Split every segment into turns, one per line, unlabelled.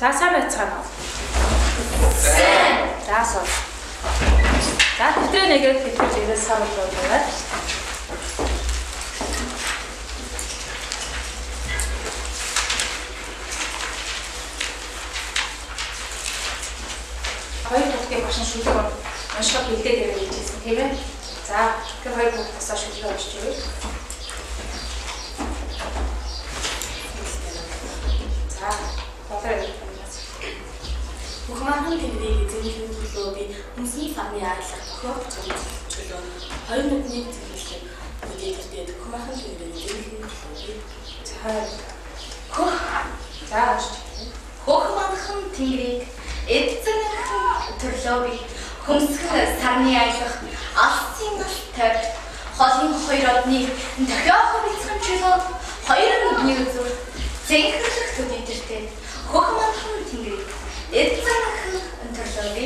За сайн байцгаана уу? За суу. За тэвтрээ нэгээд тэвтрээ сар болоод. Хоёр хүүхдийн машин шүлэг уншихад бэлдээд ирэх гэж хэлсэн тийм ээ. За тэгэхээр хоёр хүүхдээсээ шүлэг уншиж өгье. За болоо.
Мухаммад Тэнгэрийн эзэмшлийн төлөө би Мусны фаны арилга тохиолдох төлөө 21 зөвлөлт үдээдэрдээ Мухаммад Тэнгэрийн эзэмшлийн төлөө Мухаммад Тэнгэрийг эзэмшлийн төлөө би хөмсгөн сарны аялах алсын гал тавьж холын хоёр одны тохиолдох бэлтгэн чөлөө 21 зөвлөлт зэнхэрлэх төдийдэртэй Мухаммад Тэнгэрийг эзэмшлийн төлөө би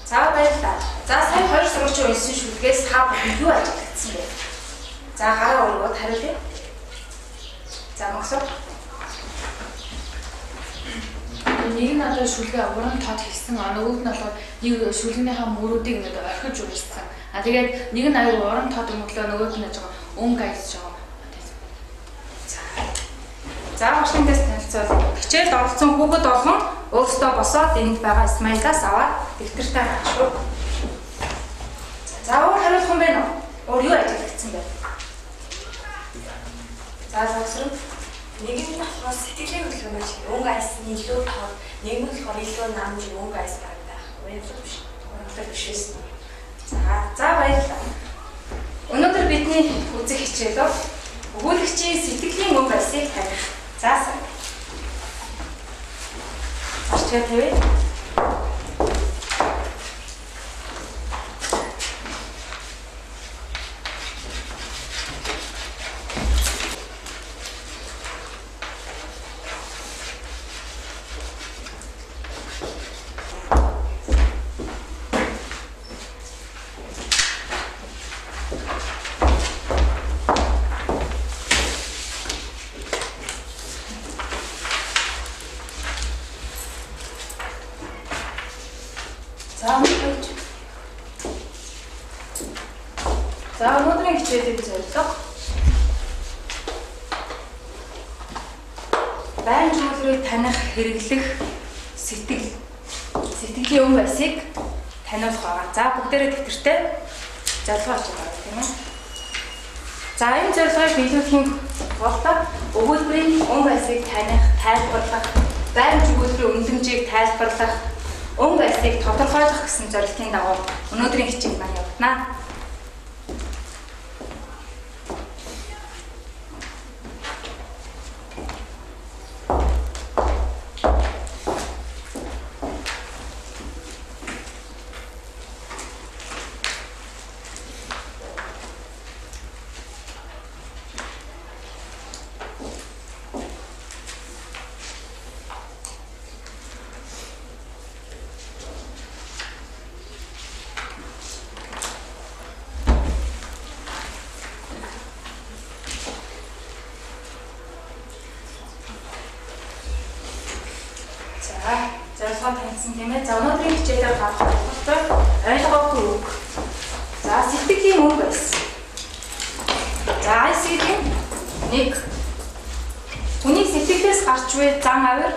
За баярлалаа. За сая хоёр сургуулийн уншсан шүлгээс та бүхэн юу ажиглагдсан бэ? За гараа өргөөд хариулъя. За мөсөө.
Нэг нь одоо шүлгээ уран тод хийсэн, нөгөөд нь болохоор нэг шүлгийнхаа мөрүүдийг ингээд орхиж үргэлжсэн. Тэгээд нэг нь аюу уран тод өмглөө, нөгөөд нь жоо өнгө аяж байгаа.
За машин тест танилцуул. Хичээлд оролцсон хүүхэд болгон өөрсдөө босоод энд байгаа Исмаилаас аваад дэвтэртээ гаргах шүү. За өөр хариулах юм байна уу? Өөр юу ажиглагдсан бэ? За завсрав.
нэг нь болохоор сэтгэлийн хөдөлгөөмөж өнгө аясны илүү тоо, нэг нь болохоор илүү намж өнгө аяс гаргадаг. Уянлаг биш. Уянлаг биш ээ.
За баярлалаа. Өнөөдөр бидний үзэх хичээл өгүүлэгчийн сэтгэлийн өнгө аясыг таних. За сайн. Аштай тавь. За өнөөдрийн хичээлийн зорилго байнга зүйлийг таних, хэрэглэх, сэтгэлийн өнгө аясыг таниулах байгаа. За бүгдээрээ дэвтэртээ зорилгоо олж байгаа тийм ээ. За энэ зорилгыг биелүүлэхийн тулд өгүүлбэрийн өнгө аясыг таних, тайлбарлах, байнга зүйлийн үнэлэмжийг тайлбарлах, өнгө аясыг тодорхойлох гэсэн зорилтын дагуу өнөөдрийн хичээл маань явагдана. Зорилгоо таньсан тийм ээ. За өнөөдрийн хичээлээр гарах боломжтой ойлгоогүй үг. За сэтгэлийн өнгө аяс. За аясгийн 1. Хүний сэтгэлээс гарч буй зан авир,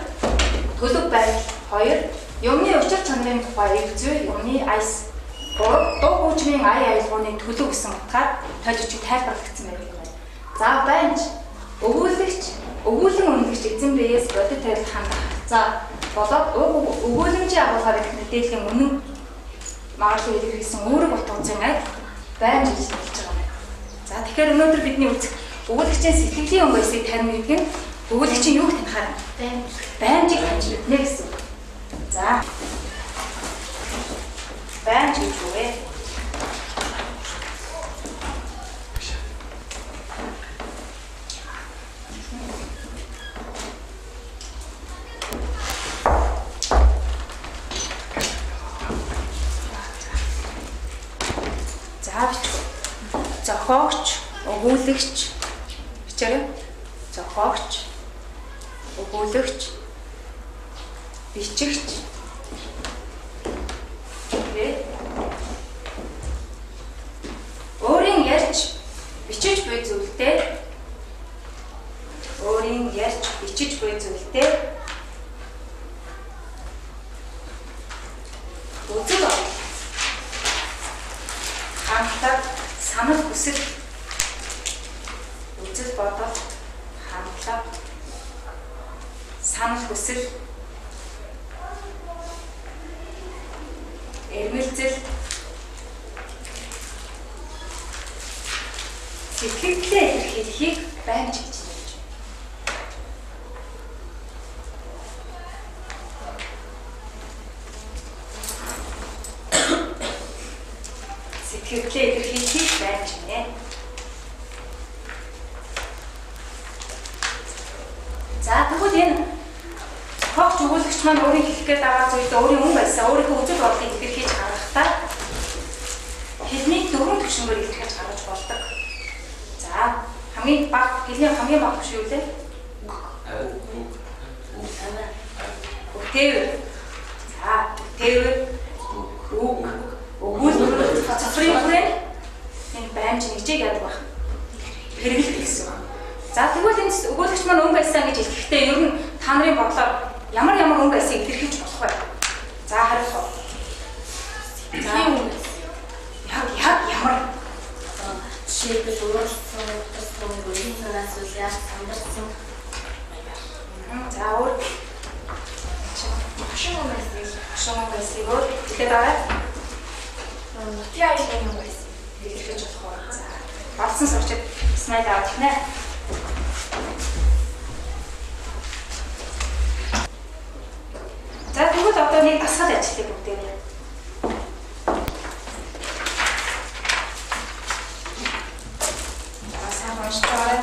төлөв байдал 2. Юмны учир чанарын тухай эв зүй, юмны аяс 3. Дуу хөгжмийн ая аялгауны төлөв гэсэн утгаар тойлогчид тайлбарлагдсан байдаг юм байна. За банж өгүүлэгч, өгүүлэн үнэлэгч эзэн биеэс бодит тавилт хандах. За болоод өгүүлэмжийн агуулгаар их мэдээллийн үнэн магадлал илэрхийлсэн өөрөг утгацын ай байнж хэлж байгаа юм. За тэгэхээр өнөөдөр бидний үзэх өгүүлэгчийн сэтгэлийн өнгө аясыг таних гэдэг нь өгүүлэгчийн юуг танихаар байнжийг таньж мэднэ гэсэн. За байнж гэж юу вэ? Зохиогч, өгүүлэгч бичээрэй. Зохиогч, өгүүлэгч, бичигч. Өөрийн ярьж бичиж буй зүйлтэй өөрийн ярьж бичиж буй зүйлтэй үзэл бодол хандлага санал хүсэл үзэл бодол хандлага санал хүсэл эрмэлзэл сэтгэлдээ илэрхийлэхийг байна гэж хэлж байна. Сэтгэлдээ илэрхийлэхийг байна гэж байна. За тэгвэл энэ хогч өгүүлэгч маань өөрийн хэлэхэд байгаа зүйлээ өөрийн хүн байсан өөрийнхөө үзэл бодлыг илэрхийлж гаргахдаа хэлний дөрвөн түвшингээр илэрхийлж гаргаж болдог. За хамгийн бага хэлний хамгийн бага түвшин юу вэ? Тээвэр. За тээвэр үг өгүүлбэр цацрын хүрээ энэ баймж нэгжийг яадаг байх. Хэрэглэх гэсэн. За тэгвэл энэ өгүүлэгч маань өнгө байсан гэж хэлэхдээ ер нь та нарын бодлоор ямар өнгө байсыг илэрхийлж болох вэ? За хариулах. За яг ямар жишээлбэл өөрсдөө тусгай өөрийнхөөс үл яаж сандарсан. За өөр шон байсыг өөр хэлээд байгаа. Яа юм байсыг илэрхийлж болох вэ? За болсон сурчид смайл авах нэ. За тэгвэл одоо нэг дасгал ажлыг бүгдээ. За сайн уншчихваа.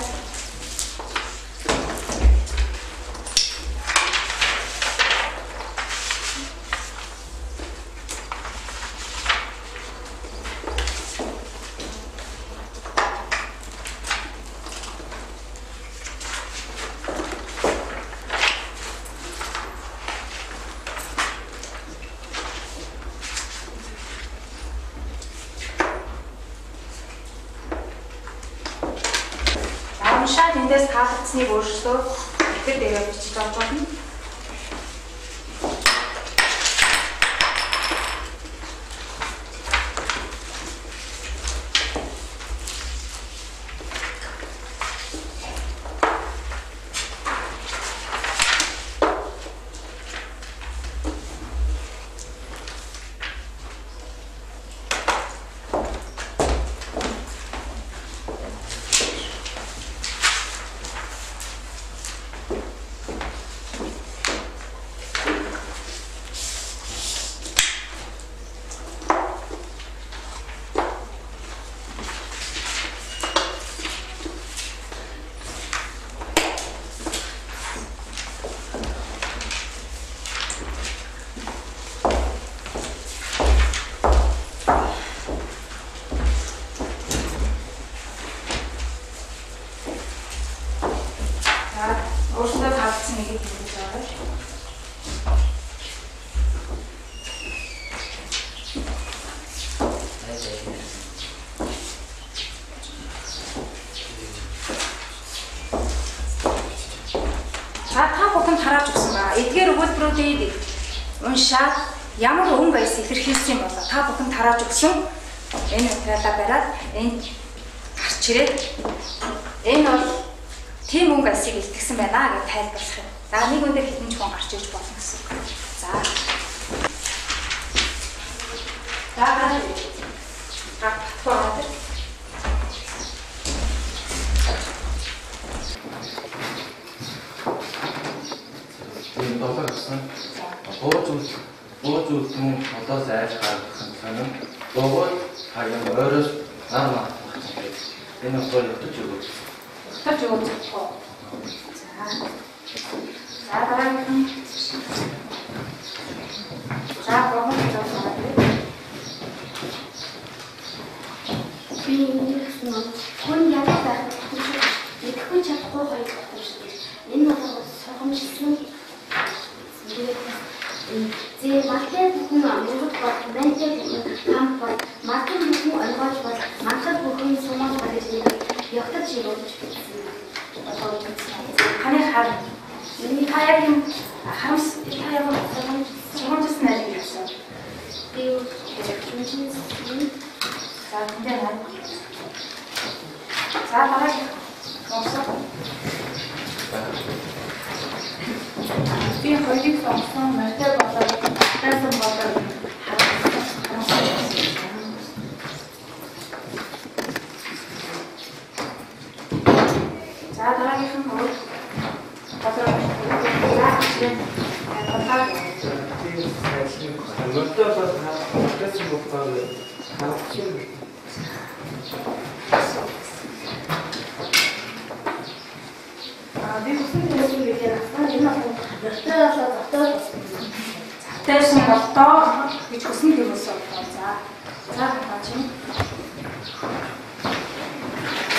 Уншаад эндээс таалагдсныг өөрчлөө ихэр дээрээ бичиж авч болно. Өөрсдөө таалагдсан нэгийг хэлж байгаа. За та бүхэн хараад өгсөн ба. Эдгээр өгүүлбэрүүдийг уншаад ямар өнгө байс илэрхийлсэн юм бол та бүхэн тарааж өгсөн. Энэ материалаа бариад энд гарч ирээд энэ бол тийм өнгө байсыг илтгэсэн байна гэж тайлбарлах юм. За нэг өндөр хэдэн ч хүн гарч иж болно гэсэн. За. Дараа нь гатхоо.
Энэ долоо гэсэн. Бууз үл одоо зайж гаргасан сонин. Богоо хаяа өөрөөс нар маах юм. Энэ бол ятж өгөөч.
Ятж өгөөч. За дараагийн. За богоо зоосоо.
Би хүн яагаад байх вэ? Идэхгүй чадахгүй хоёр багтсан шүү дээ. Энэ бол сургамжлсан.
явтал жирүүд одоо ханы хар миний хаяг юм харамс таяг сургамжсан найз гэсэн. Би жүжигчин за энэ хаа. За дараагийн сонсоо. Би хоёрыг сонсон мөртөө болоод тайсан болоод за дараагийнх нь бол
мөртөө бол тайсан болоод хавчин
би бүхэн төлөвлөсөн гэдэг нь энэ мөртөө тайсан болтоо гэж хүсэн гэмээс болтоо. За хаачин.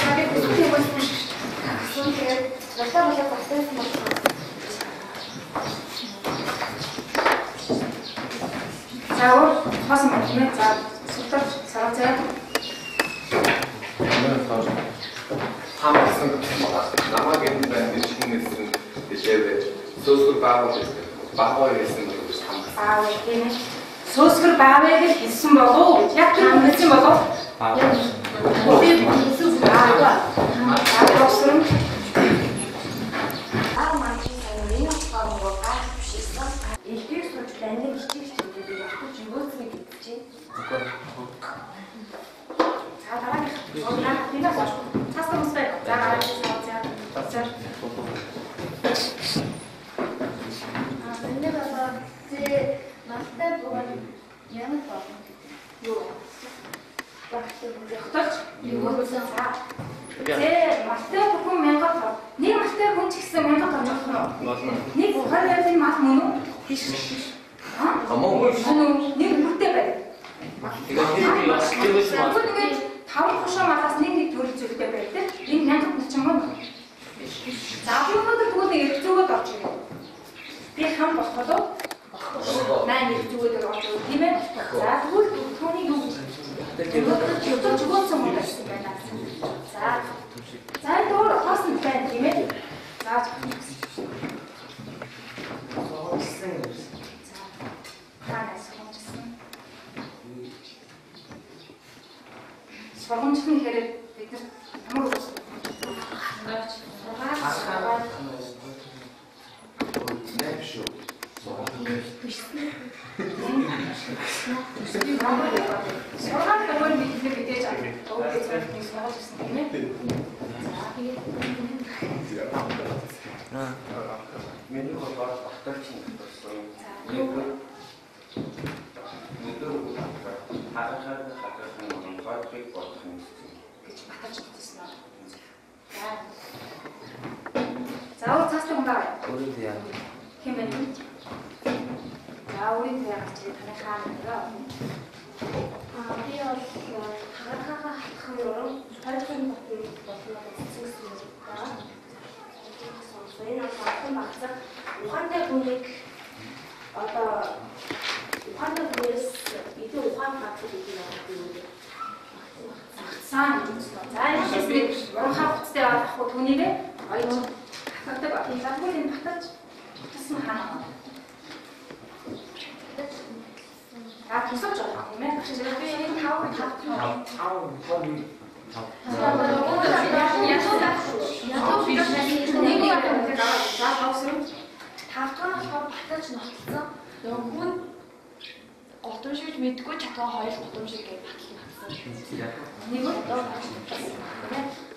За би бүхэн төлөвлөсөн тэгээд мөртөө болоод тайсан болтоо. За хас мөн за сутар сарацаа.
Хамсан намайг энэ байна чинь хэлсэн сөсгөр баавал хэлсэн гэж хамсан.
Тийм ээ. Сөсгөр баавал хэлсэн болов. Яг тийм хэлсэн болов. Би хэлсэн баавал. Авсан. Маань энэ багтаа гашчихсан. Ихтэй сууж байна гэж би явах гэж өөцгөө гэдчихээ. За дараагийн онлайн бинаас цаастаа мус бай. За дараагийн за.
근데 봐봐, 제 마스터 보면 얘는 봐.
Юу?
마스터 보면
Хотолч юу гэсэн за. Тэ мастер бүхэн 1000 тав. Нэг мастер хүн ч гэсэн 1000 тав болох нь. Нэг 20 мас мөн үү? Тийш.
амоо
Нэг бүртээ бай.
тэгээд хэрэг яах гэж байна.
Тэгээд 5 хошоо малаас нэг төрөл зүйлтэй байдаг. Энэ 1000 ч юм уу? За би өнөөдөр бүгд эргцөөгөөд орж ирээ. Би хам болохоо. Наа нэг зүгөөд орж ирээ тийм ээ. За тэгвэл түүний юу гэж одоо чугунсан юм байна. За door хоосон байна тийм ээ. За сургамжны хэрэг бид нар ямар үгүй. Сургамж нөгөө нэг мэдээж авах гэж сургуулсан тийм ээ.
Миний хаваа багтаач юм болсон.
За цаастаа хүн байгаа.
өөрөөр яа.
Хэмээн. За өөрийн заяа чи таны хаана байгаа?
비 가가가 하면 발전 받는 것으로 쓰겠습니다. 그래서 저희는 가끔 막상 환대 보nik 환대 보니스 이도 환 같은 얘기가
Сайн юм. За энэ би хавцтай авах түүнийгээ ойж хатдаг ба. Загвар энэ баталж тусмаа хаана. Тусаж байгаа юм ээ. Би энэ
5 баталж ноцсон. Хүн готомшигч мэдгүй чатгаа хоёр готомшиг гэж батлсан.
нэг нь доо.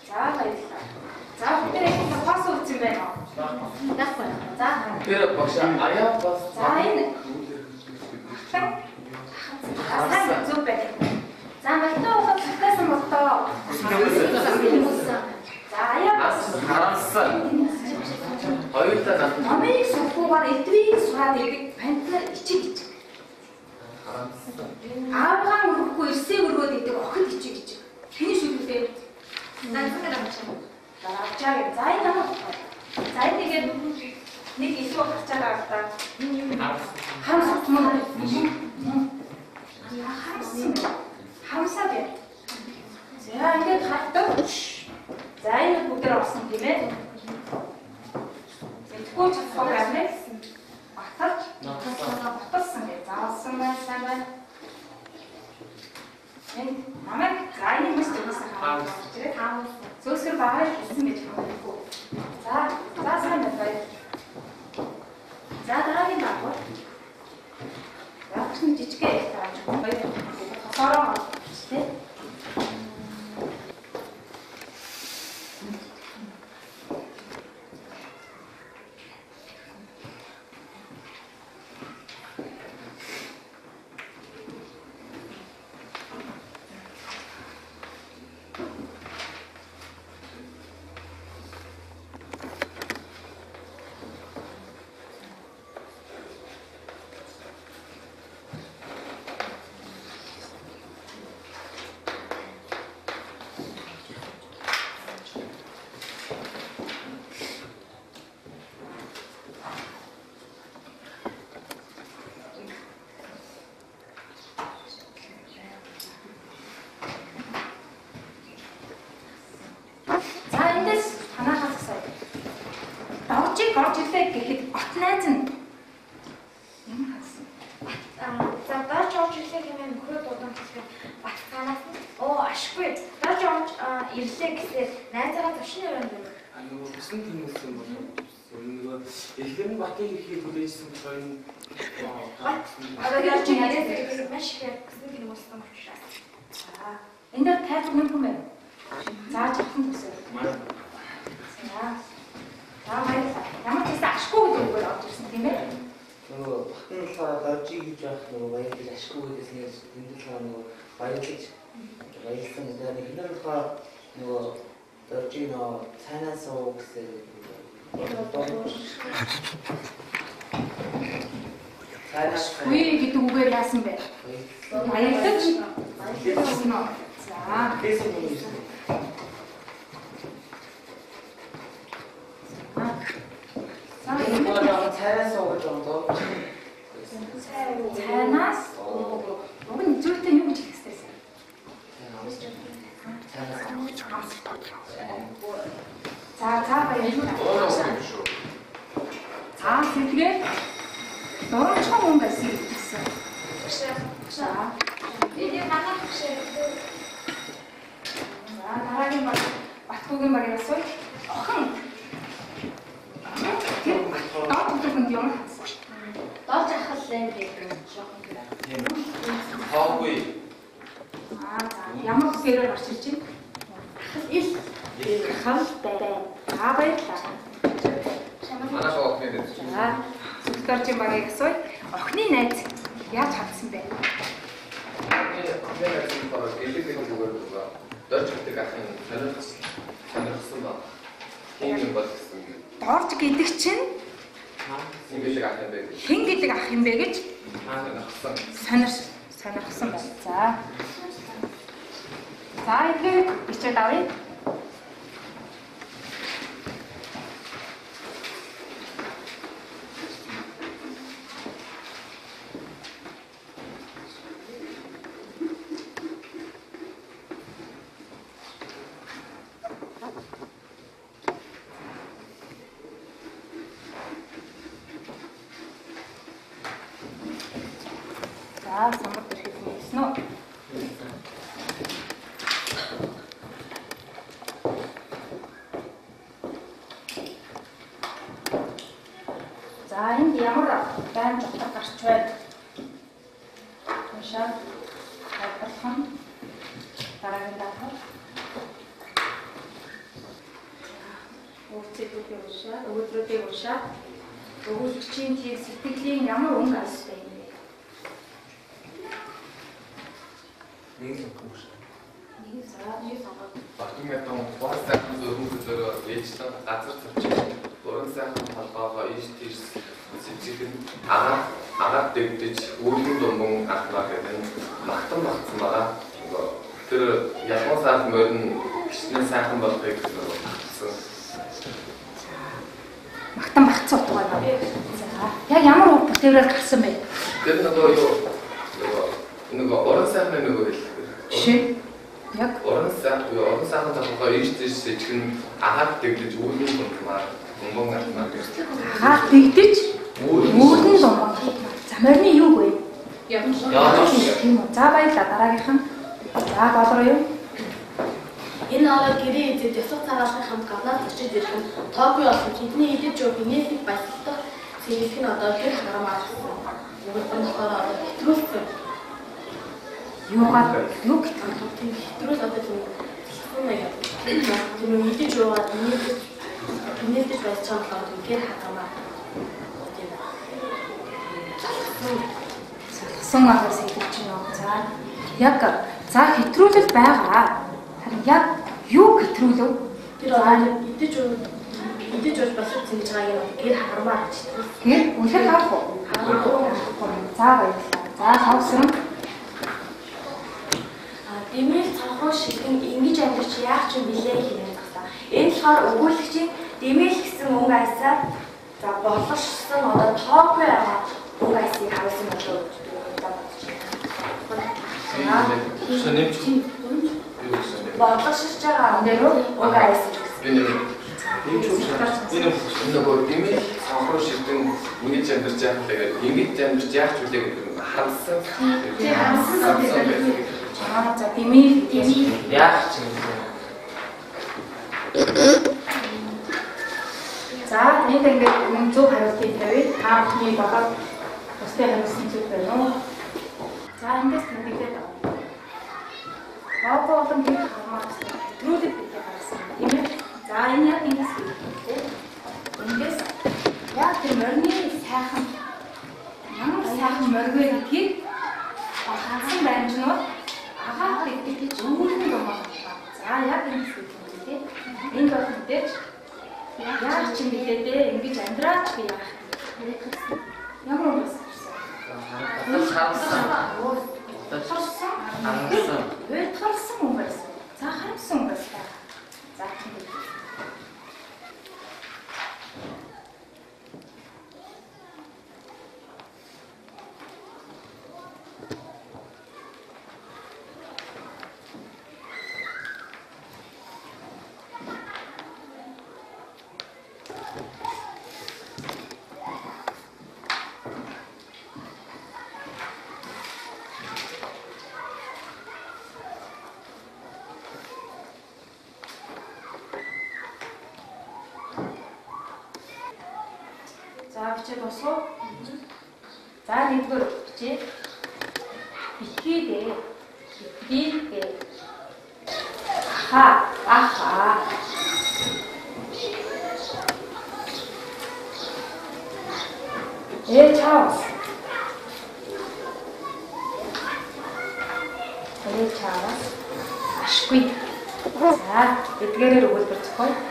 За баярлалаа. За бүгд их пас үзсэн байна.
Дахгүй.
За.
Тэр багш аяа бас.
За энэ. Хасан зүг байна. За мартаа ухаад цатасан болтоо. За аяа бас
хараасан. Хоёулаа над
намайг сухуугаар эдвийг сураад ирдэг пантер ичиг ичиг. Аавгаа өрөхгүй ирсээ өргөөд идэг охид ичиг ичиг. Тэний шүлгтэй.
난생각 안 쳐.
За авчаа. За энэ намайг. За тэгээд нэг илүү авчаараа автаа. Хамсах мөн. Хамсаа бай. За ингээд хатдаг. За энэ бүгдээр орсон тийм ээ. Тэгвэл цогцоо авнаа. Баталж баталсан гэж заасан байна сайн байна. Энэ намайг зайны мэс төгс хаа. Сөсгөр багаар хэлсэн гэж хэлэхгүй. За сайн байна. За дараагийн багуу. Яахны жижигээ тааж гоё. Хосороо тийм. Орж ирлээ гэхэд бат найз нь ямар хасан.
За доош орж ирлээ гэмээр нөхрөө дуудан хэлсэн. Бат танаас ашгүй. Доош орж ирлээ гэсээр найзаараа төвшин өрөөнд байна.
Нөгөө хүсн тэмүүлсэн бол нөгөө эхлэн батыг ихэд хүлээжсэн чинь
Одоо яаж ч яриад маш их хүсн тэмүүлсэн учраас.
За энэ дээр тайлбар нэг юм байна. Зааж авсан төсөө. За баярлалаа. Ямар ч гэсэн ашгүй гэдэг орж ирсэн тийм ээ.
Нөгөө батнаа доржиг гэж яах нөгөө баярлал ашгүй гэдээс нэр тэмдэглэл нөгөө баярлсан гэдэг нь хинэр болохоор нөгөө доржиг нөгөө цайнаас уу гэсэн
Ашгүй гэдэг үгээр яасан бэ? Баярлаж байсан уу? За
гэсэн юм шиг. Цайнаас уу гэж бодоо.
Цайнаас уг нь зүйтэй юу гэж хэлсэн? За баярлалаа. За сэтгэлээ дөрөвчхан хүн байсан гэсэн. За
Энэ манай хөшөө.
За дараагийн Батгүйгийн багийн асуу. Охин. Доод юм.
Дооч ахаллаа гэдэг жоохон гэх.
тийм. Хоогүй.
За ямар гэрээр орж ирж байна?
Ил
Хам байна. Баярлалаа.
Манай охины дээр.
За сүлдөрчийн багийн асуу. Охины найз яаж хандсан бэ?
Тэгээд баг электrik зүгээр байгаа. Дорж гэдэг ахын сонирхсан ба. Хин юм бол гэсэн.
Дорж гэдэг чинь
Хин гэдэг ах юм бэ?
хэн гэдэг ах юм бэ гэж
Сонирхсан.
сонирхсан байна. За ингээд бичээд авъя. За самбар төрхийг хийсэн үү? За энд ямар байн жотор гарч байна? Машаа хавталхан дараагийн даахад өөртөө уушаа, өгөөдрүүдээ уушаа. Өгүүлэгчийн тийм сэтгэлийн ямар өнгө алстай юм бэ?
Нэг юм хүмүүс.
нэг сонгоод
Батгийн том бор сайхан зөвхөн ээжтэй газар тавьчих. Борон сайхан толгоогоо ийш тийш сэжигэн агаад дэгдэж өөрийн дундун ахмаа гэдэг магтан багцсан байгаа. Тэр ялгуун сайхан морин гişний сайхан болохыг багцсан.
Магтан багцсан утга байна. За яг ямар үг бүтээврээр гарсан бэ?
Тэр нөгөө борон сайхны нөгөө хэл.
Жишээ.
Яг
Орон сайхан толгой ийш тийш чихэн агаад дэгдэж үүдэн гомдмаар бомбон атмаар гэж.
Агаад дэгдэж үүдэн ломбон. За морины юу вэ?
яг
Тийм үү. За баярлалаа дараагийнх нь. За болроо юу?
Энэ ороо гэрээ эзэд ёсох цагаалгын хамт гаднаас очиж ирэх нь тоогүй болсон. Тэдний идэж өг инээсийг баясгалах зэрэг нь одоо гэр харамаар болсон. Өөрөөр хэлбэл хэтрүүлсэн.
Юугаар юу гэдэг вэ?
Тийм хэтрүүл одоо тийм яг тийм идэж уугаад инээдэж байж байгаа болохоор гэр харамаар тийм
Залхсан агаас хэлж байна. За яг за хэтрүүлэл байгаа. Харин яг юу хэтрүүлв?
тэр одоо идэж ууж босож зинж байгаа юм гэр харамаар гэж.
Гэр үнэхээр харах уу? За баярлалаа. За тавсан.
Дэмэл цанхруу шигэн ингэж амьдарч яах ч юм билээ хэмээн загсаа. Энэ болохоор өгүүлэгчийн дэмэл гэсэн өнгө айсаар за болгошсон одоо тоогүй байгаа өнгө айсыг харуулсан болоо гэж би бодож байна.
Сонирч.
Болгошж байгаа өнгө айс гэсэн.
Энэ нөгөө дэмэл цанхруу шигэн ингэж амьдарч яах тэгээд ингэж амьдарч яах ч үлээ гэдэг нь харамсан.
Тийм харамсан.
За дэмэл
Яах ч юм бэ?
За энд ингээд мөн 100 хариултыг тавья. Та бүхний багаар бусдын хариулсан зүйл байна уу? За эндээс тэмдэглээд авъя. Баага болон гэр хамаас хэтрүүлэг гэдэг харсан. Тийм ээ. За энэ яг эндээс хэлээ. Эндээс яг тэр морины сайхан ямар сайхан моргүй гэдгийг хандсан дамжнууд агаад гэдэг үүдэн юм байна. За яг эндээс хэлээ. Энд бол мэдээж яах ч юм билээ дээ. Ингэж амьдраач би яах. Ямар юм бэ?
Харсан.
Вэ тарсан юм байсан. За харамсан юм байсан. За тийм. За бичээд босоо. За нэгдүгээр бичээ. Икидээ. Икидээ. Аха. Чаос. Чаос. Ашгүй. За эдгээрээр өгүүлбэр зохио.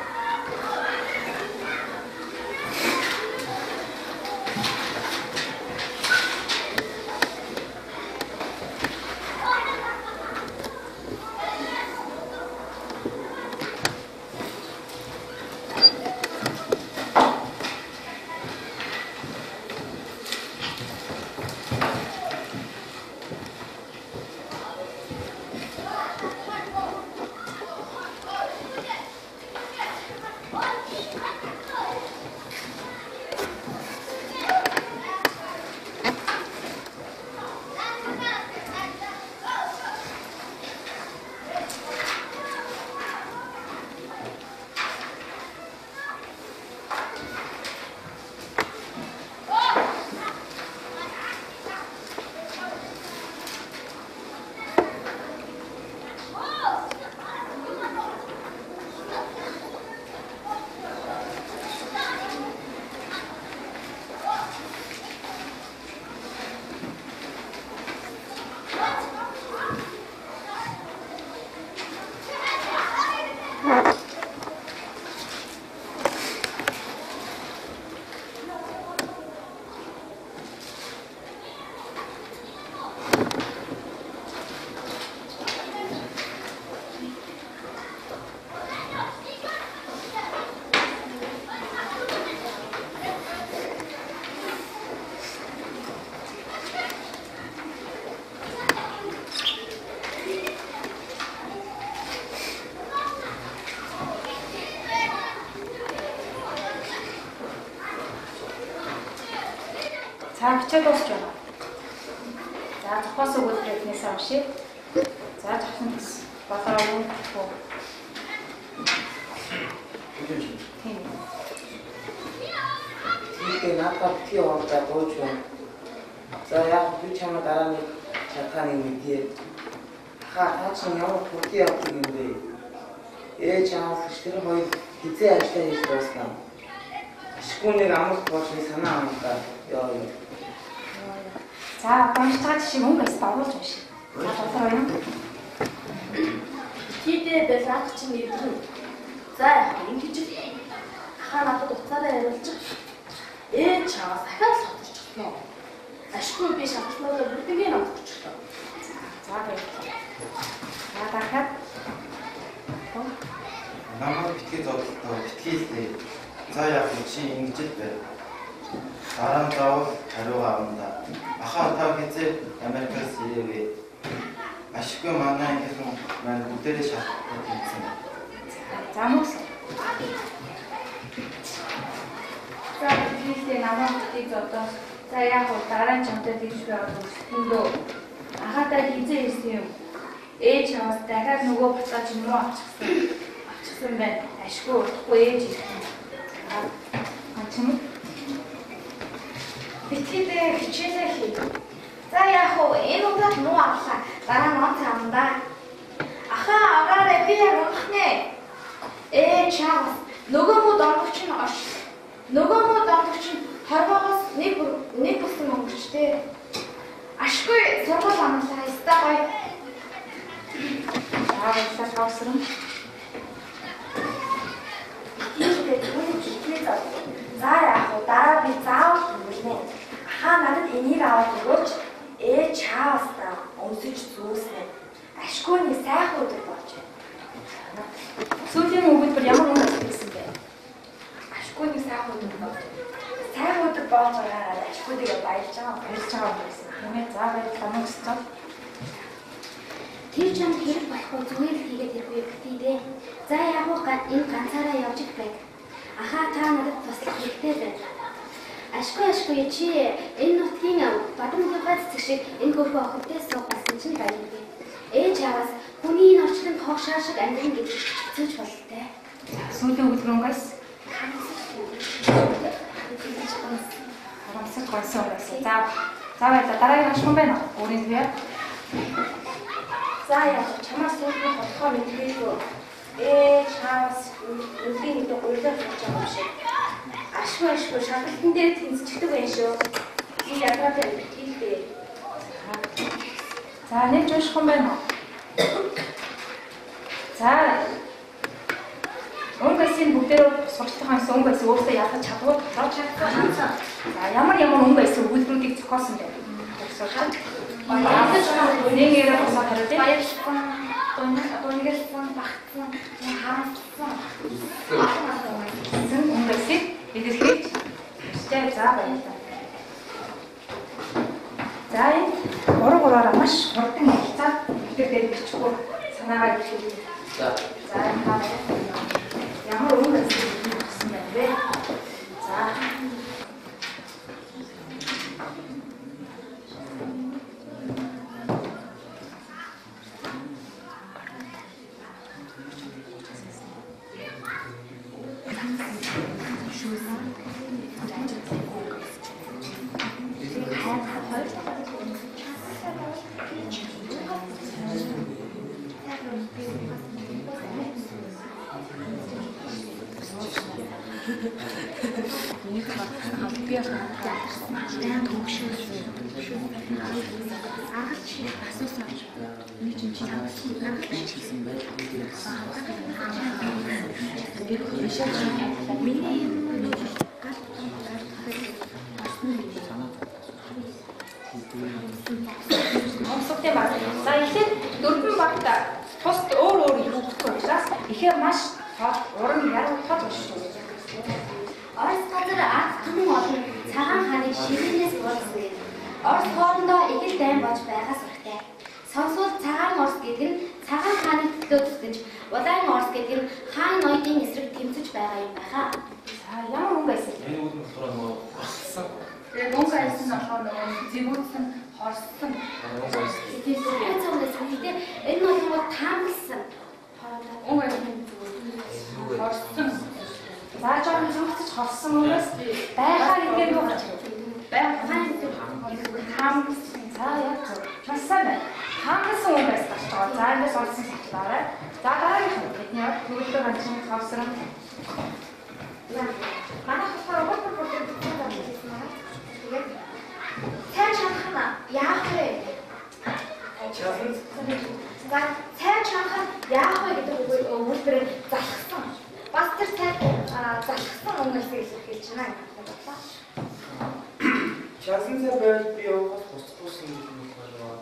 За хичээл дуусч байна. За зохиос өгүүлбэрээс нээсээ уншия. За зохион төс болоо. Тийм.
Тиймээ надад битгий хоолтой бууж байна. За яг би чамд дараа нэг чатгааны мэдээ. Хаа ч ямар бүхий явдаг юм бэ? Ээж аав тэр хоёр хизээ ажиллаа хийж дуусна. Ашгүй нэг амралт болж нэг санаа амтаа яа.
За гомцгой шиг өнгөс дагуулж уншия. За болоо юм.
Тийдээ бэлгаач чинь ирдэн. За ингэж хаа надад уцаараа яриулж чаас дахиад содорч гэнэ. Ашгүй би шатлуудаа бүгдийг намдчихлаа.
За баярлалаа. За дахиад
Намайг битгий зодтолтой битгий л дээ. За яг чи ингэж л бай. Дараа нь заавал хариу авна. Ахаа та хизээ Америкаас ирээгүй. Ашгүй манай ангийнхан маань бүгдээрээ шалтгаан хийсэн.
за мөс. За тиймээ намайг битгий зодтол. За яг дараа нь чамтай тэгж байгаад өсөндөө ахаатай хизээ ирсэн юм. Ээж чамаас дахиад нөгөө буцааж юм уу авчихсан байна. Ашгүй удахгүй ээж ирсэн. Ачим.
Битгийдээ хичээлээ хий. За яг уу энэ удаад муу авлаа. Дараа нь онц авна. Ахаа агаараа би яг унахнэ. Чаас нөгөө муу доногч нь орш. Нөгөө муу доногч нь хорвоогоос нэг бүсэн өнгөрчтэй. Ашгүй сургууль амлаа. Яста гоё.
За тавсрын.
Тиймээ түүний хичнээн зав. За яг уу дараа би заавал хэлнэ. Ахаа надад энийг аваад өгөөч. Чаас та өмсөж зүүснэ. Ашгүй нэг сайхан өдөр болж байна.
Сүүлийн өгүүлбэр ямар үнэ гэсэн бэ?
Ашгүй нэг сайхан өдөр болж байна. Сайхан өдөр болж байгаагаар ашгүй тэгээ баярлж байгаа
юм байсан. Хэмээ за баярлалаа мөсцөө.
Тэр чам хэрэг болохгүй зүгээр л хийгээд ирэхгүй битээ. За яг уу энэ ганцаараа явж их байг. Ахаа та надад туслах хэрэгтэй байна. Ашгүй чи энэ нутгийн бадамгийн цэцэг шиг энэ хөрхөө охинтой суух болсон чинь баяртай. Ээж аваас хүний энэ орчлон тоогшаа шиг амьдрын гэж хэцүүж болтой.
Сүүлийн өгүүлбэрнгээс харамсах байсан байсан. За баярлалаа. Дараагийн ашгүй байна уу? Өөрийн төлөө.
За яг чамаас сүүлийн болохоор мэдээгүй. Чаас үлгийн нэг уйлаа болж байгаа юм шиг. Ашгүй шаардлагатан дээр тэнцчихдэг байх шүү. Би ядратай битгийдээ.
За нэг жишхэн байна уу? За өнгөсийн бүгдээр сурталчилгаан хийсэн өнгөс өөртөө ялгаж чадвал тооч чадсан. За ямар өнгөс өгүүлбэрүүдийг зохиосон бэ? Тэгсээр нэгээр босоо хариулъя.
Баярлалаа. Өнгөрсөн багтсан харамссан.
Өнгөсийг илэрхийлж хэвчээ за баярлалаа. За энэ ураараа маш хурдан хэлцээ дээр бичихгүй санаагаа илэрхийлээ. За ямар өнгөс гэсэн бэ? За Онцгой баг. За ихэд дөрвөн багта тусд өөр юу гэхгүй учраас ихээр маш уран яруу тод болчихсон.
Орос газар ард түмэн олон цагаан хааны ширээс болсон. Орос хоорондоо их л дайм болж байгаа сурагтай. Сонсвол цагаан Орос гэдэг нь цагаан хааны төлөө зүтгэж, удаан Орос гэдэг нь хаан ноёдын эсрэг тэмцэж байгаа юм байхаа.
За ямар хүн байсан?
Энэ үүд нь болохоор нөгөө багсан
Тэгээд мөнгө айсан нь болохоор нөгөө зэгүүцсэн хорсон.
тийм цаанаас үнэхээр энэ бол таамагласан.
Мөнгө айсан зүгээр хорсон.
За жоохон зүгтж хорсон мөнгөөс байхаар ингээд юу гэж
Байгаан
таамагласан. За яг чансаа байна. Таамагласан мөнгөөс гарч байгаа. За эндээс олсон сахлаарай. За дараагийн бидний төгөлдөр ганцхан тавсран.
Манай болохоор уг бүтээл хийсэн байна. Тэгээд цай чанхана яах вэ? За цай чанхан яах вэ гэдэг өгүүлбэрээр залхсан. Бас тэр цай залхсан өнгөлсөй хэлж байна.
Часан цай байл би явах бус юм байна.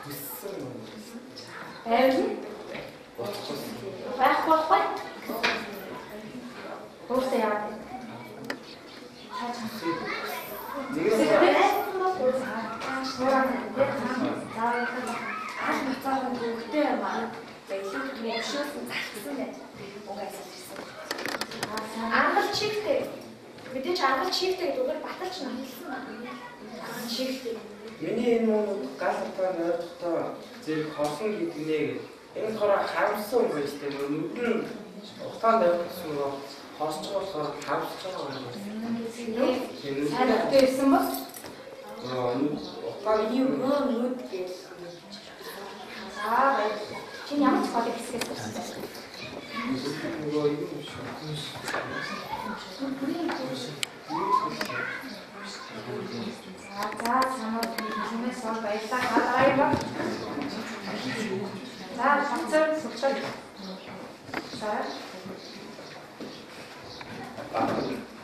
Хүссэн юм.
Байвал байх болохгүй. Өөртөө яагаад вэ?
Ацаахан бүгдээ маа. Илүү төвшөөсөн залхсан байна. Угаас ирсэн. Ангал чигтэй. Мэдээж ангал чигтэй зүгээр баталч нь хэлсэн байна. Ангал чигтэй.
Миний энэ мөн гал утгаар ойртоо зэрэг хорсон гэдэг нэ. Энэ хороо хамсан үг гэж тийм нүд нь утгаанд ойртсон нөгөө хосч болохоор хамсч байгаа юм.
Сайн өгдөөсөн бол
утгааны
нүд гэж.
за чинь ямар ч гоё хэсгээс байна.
нөгөө юм шүү.
За санаа хэлмээс бол баярлалаа. Дараагийн баг. За хацар сүлжээ. За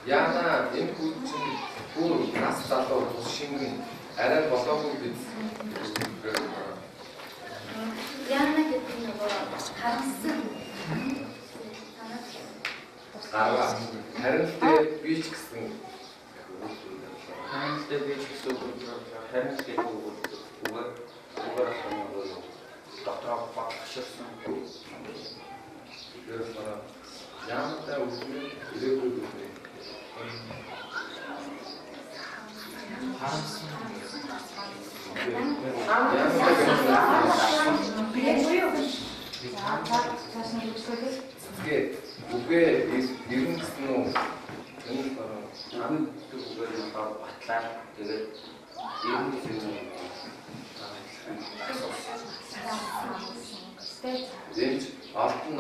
Яна энэ хүн чинь бүр нас залуу тус шингэн арай болоогүй биз.
Яна гэдэг нөгөө харамсан.
Гараа. Харин тэ би ч гэсэн
Харин тэ би ч гэсэн харин тэ угаар хамаагүй дотроо багшсан.
тэр бараа яамтай үгүй ирээгүй үгүй. Үгүй ирэн гэсэн үү? Энэ бараа
Ам үгээр нөхөр батлаа тэгээд ирэн гэсэн үү?
Энд алтан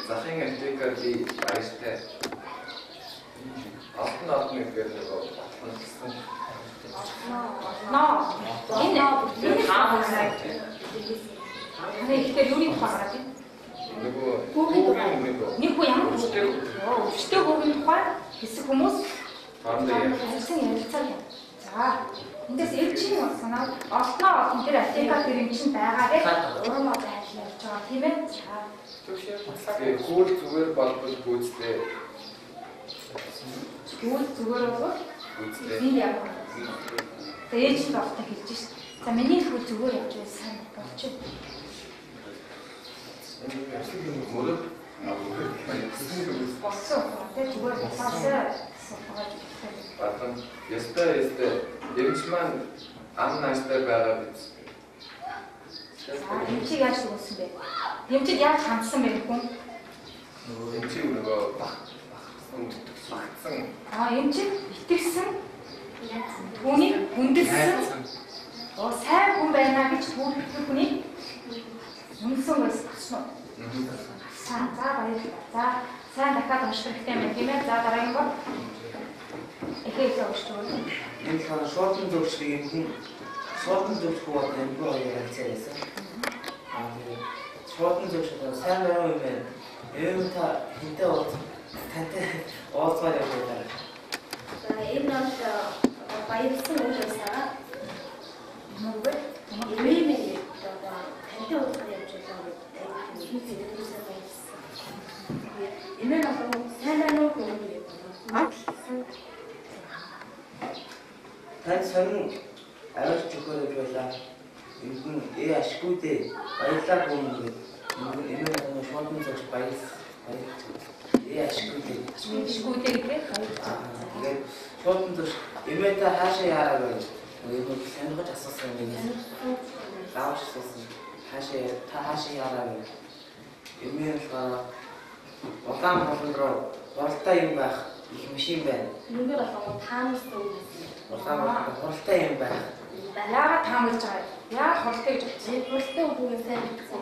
захын аптекаар би баяртай. Алтан гэхээр нэг батлан гэсэн.
Энэ хаалгасаа. Ихтэй юуны тухай гараад байна? Нэг хүү ямар өвчтэй хүүгийн тухай хэсэг хүмүүс хэлсэн ярилцаа юм. За эндээс элчин бол санаа олон тэр аптекаар тэр юм чинь байгаа гэж урам одоо хайж ярьж байгаа тийм ээ.
Тэгээд гүүл зүгээр болбол гүйцтэй.
Гүүл зүгээр бол
гүйцтэй.
яг. Тэгээд ээж нь болтой хэлж шít. За миний хүү зүгээр явж байсан болчих.
Мөрөг
Болсон. Тэгээд зүгээр басаа.
Батан ястай эмч маань ам наастай байгаа биз.
Эмчийг яаж өгсөн бэ? Эмчид яаж хандсан бэ хүн?
Эмчийг нөгөө багтсан.
Эмчид итгэсэн. Түүнийг хүндэлсэн. Сайн хүн байна гэж түүхтэй хүнийг үнсэн байсан. За баярлалаа. За сайн дахиад унших хэрэгтэй юм тийм ээ. За дараагийн бол эхлээд уншиж байна.
Энэ хаа шоотын зөвшгийг юм шоотын зөвшг бод энэ хоёр хэлцээрсэн. Шоотын зөвшг сайн байна уу юм. Эм та хинтээ тантай уулзгаар явуулаа.
За энэ бол баярсан үг байсан.
Нүгэ
Эмээ тантай уулзгаар явж байгаа гэдэг Эмээ бол сайн байна уу гэх юм.
Тань сонин авч өгөх байлаа. Энэ ашгүй дээ. Баярлалаа бүмэг. Энэ шоотын зөвшг баярлалаа. Ашгүй дээ.
шгүүдээ гэдэг.
Тэгээд шууд нь эмээтэй хаашаа яараа гэж нөгөө сонирхож асуусан юм байна. Заавч асуусан. Хаашаа яараа гэж. Эмээ болохоор улаан болон руу болтой юм байх их машин байна.
Нүгээр болохоо таамагсан үг.
Улаан болтой юм байх.
Яагаад таамаглаж байгаа юм? Яагаад хуралтай гэж бодсон?
Хуралтай үгүйгээ сайн хэлсэн.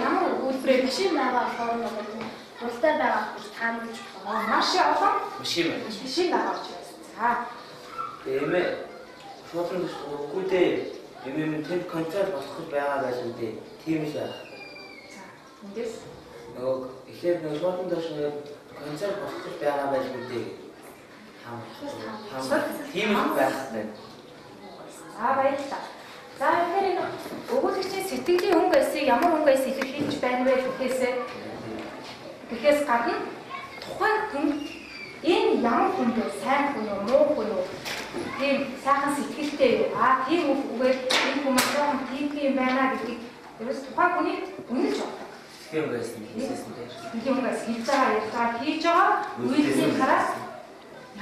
Ямар үйлдвэрээ
машин байгаа болохоор хуралтай байгаа гэж таамаглаж байгаа.
маш олон
Машин байна.
машин байгаа ч байсан. За.
Эмээ шууд нь үгүйдээ эмээ тэнд контрол болох байгаа байж үгүй. Тийм л байна.
За. Эндээс
Нөгөө ихлээр нөгөө шууд нь контрол болох байгаа байж үгүй. Тийм л байх хэрэгтэй.
за баярлалаа. За тэгэхээр энэ өгүүлэгчийн сэтгэлийн өнгө эсийг ямар өнгө эс илэрхийлж байна вэ гэхээс гадна тухайн хүн энэ ямар хүн бэ? Сайн хүн үү, муу хүн үү? Тийм сайхан сэтгэлтэй юу? Тийм үгээр энэ хүн маань тийм юм байна гэдгийг ерөөс тухайн хүний үнэлж байна.
Тийм байсан юм хийсэн дээр.
Сэтгэлийн өнгө эс хийж байгаа, ярьж байгаа, хийж байгаа үйлсийн хараас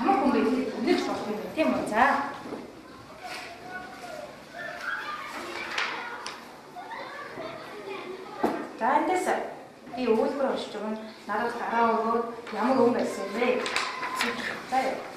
ямар хүн бэ гэдгийг үнэлж болох юм тийм үү? За. За эндээс би өгүүлбэр уншиж өгнө. Надад дараа өгөөд ямар өнгө байсан бэ? За яа.